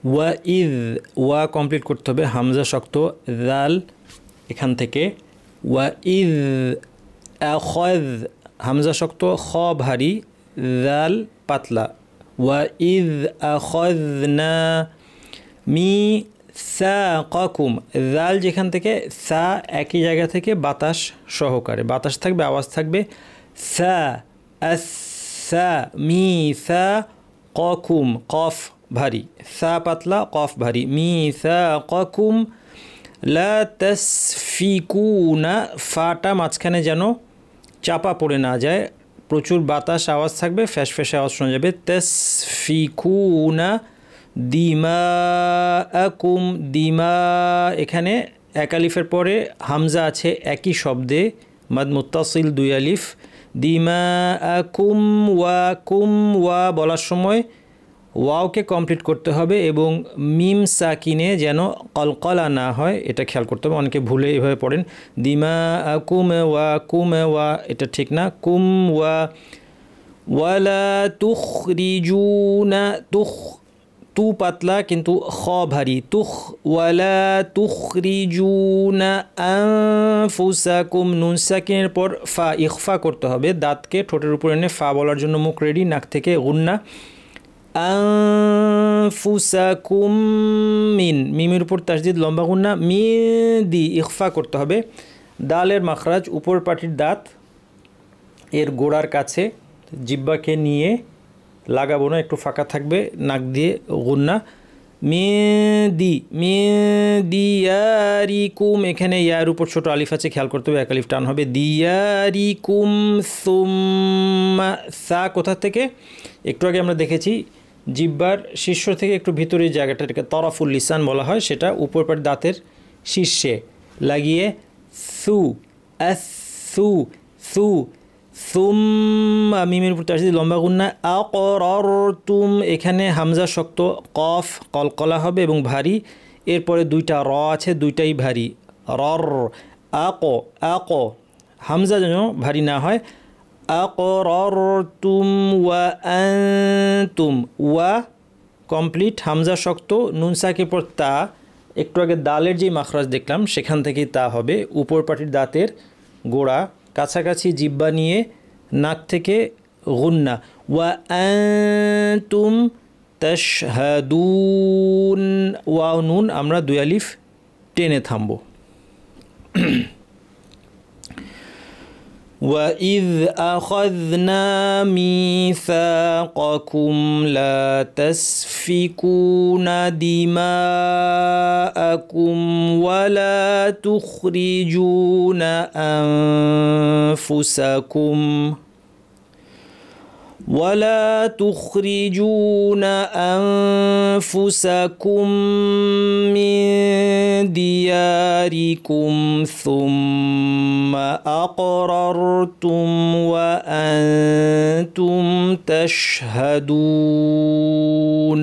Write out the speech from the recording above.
ওয়া ইদ, ওয়া কমপ্লিট করতে হবে, হামজা শক্ত, জাল এখান থেকে। ওয়া ইদ আখায, হামজা শক্ত, খ ভারী, জাল পাতলা। ওয়া ইদ আখাযনা মিসাকাকুম, জাল যেখান থেকে, সা একই জায়গা থেকে বাতাস সহকারে, বাতাস থাকবে, আওয়াজ থাকবে, সা আসা মিসাকাকুম, কফ ভারী, সা পাতলা, কফ ভারী, মিসাকাকুম লা তাসফিকুনা, ফাটা মাঝখানে যেন চাপা পড়ে না যায়, প্রচুর বাতাস আওয়াজ থাকবে, ফ্যাস ফ্যাসে আওয়াজ শোনা যাবে। তাসফিকুনা দিমাআকুম, দিমা এখানে এক আলিফের পরে হামজা আছে একই শব্দে, মাদ মুত্তাসিল দুই আলিফ। দিমাআকুম ওয়া কুম, ওয়া বলার সময় ওয়াওকে কমপ্লিট করতে হবে এবং মিম সাকিনে যেন কলকলা না হয় এটা খেয়াল করতে হবে। অনেকে ভুলে এভাবে পড়েন, দিমা কুম ওয়া, এটা ঠিক না। কুম ওয়া ওয়ালা তুখরিজুনা, তু পাতলা কিন্তু খ ভারী, ওয়ালা তুখরিজুনা আনফুসাকুম, নুন সাকিনের পর ফা, ইখফা করতে হবে, দাঁতকে ঠোঁটের উপর এনে ফা বলার জন্য মুখ রেডি, নাক থেকে গুন্না। আনফুসাকুম মিন, মিমের উপর তাসদিদ লম্বা গুন্না, দি ইখফা করতে হবে। দালের মাখরাজ উপর পাটির দাঁত এর গোড়ার কাছে, জিব্বাকে নিয়ে লাগাবো না, একটু ফাঁকা থাকবে, নাক দিয়ে গুন্না। দিয়ারিকুম, এখানে ইয়ার উপর ছোট আলিফ আছে, খেয়াল করতে হবে, এক আলিফ টান হবে। দিয়ারিকুম সুম্মা, সা কোথা থেকে, একটু আগে আমরা দেখেছি জিব্বার শীর্ষ থেকে একটু ভিতরের জায়গাটাকে তরফুল লিসান বলা হয়, সেটা উপর পাটির দাঁতের শীর্ষে লাগিয়ে সু আসু সু, সুম্মা মিমের উপর তাসদিদ লম্বা গুন্না। আকরারতুম, এখানে হামজা শক্ত, কফ কলকলা হবে এবং ভারী, এরপরে দুইটা র আছে, দুইটাই ভারী, রর। আক হামজা যেন ভারী না হয়। আকরারতুম ওয়া আনতুম, ওয়া কমপ্লিট, হামজা শক্ত, নুন সাকির পর তা, একটু আগে দালের যে মাখরাজ দেখলাম সেখান থেকেই তা হবে, উপর পাটির দাঁতের গোড়া কাছাকাছি জিব্বা নিয়ে নাক থেকে গুন্না। ওয়া আনতুম তাশহাদুন, ওয়া নুন আমরা দুই আলিফ টেনে থামবো। وَإِذْ أَخَذْنَا مِيثَاقَكُمْ لَا تَسْفِكُونَ دِمَاءَكُمْ وَلَا تُخْرِجُونَ أنفسكم من دياركم ثم أقررتم وأنتم تشهدون।